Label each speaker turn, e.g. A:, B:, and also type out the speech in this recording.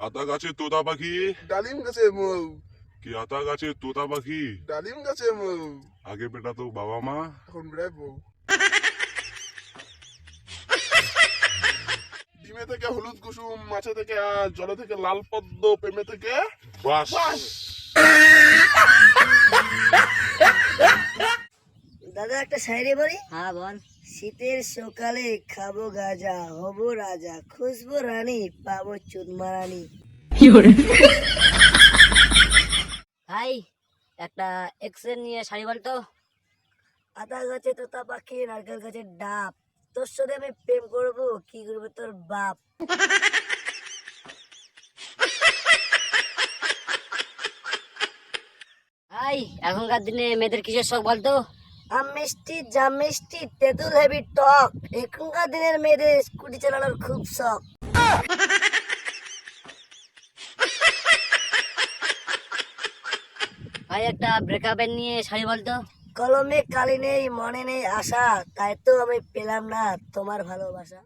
A: আতা গাছে তোতা পাখি,
B: ডালিম গাছে মৌ,
A: কি আতা গাছে তোতা পাখি?
B: ডালিম গাছে মৌ,
A: আগে বেটা তো বাবা মা,
B: এখন বেড়ায় বউ। ডিমে থেকে হলুদ কুসুম, মাছে থেকে জলে থেকে লাল পদ্ম, প্রেমে থেকে
A: বাস।
B: বাস।
C: দাদা একটা শায়রি বলি। হ্যাঁ বল। শীতের সকালে খাবো গাজা, হবো রাজা, খুশবো রানী, পাবো চুনমারানি। ভাই একটা এক্সেন নিয়ে শাড়ি বলতো। আতা গাছে তোতা পাখি, নারকেল গাছে ডাব, তোর সাথে আমি প্রেম করবো, কি করবে তোর বাপ। ভাই এখনকার দিনে মেয়েদের কিসের শখ বলতো? আম মিষ্টি, জাম মিষ্টি, তেঁতুল হেবি টক। এখনকার দিনের মেয়েদের স্কুটি চালানোর খুব শখ। ভাই একটা ব্রেকআপের নিয়ে শাড়ি বলতো। কলমে কালি নেই, মনে নেই আশা, তাই তো আমি পেলাম না তোমার ভালোবাসা।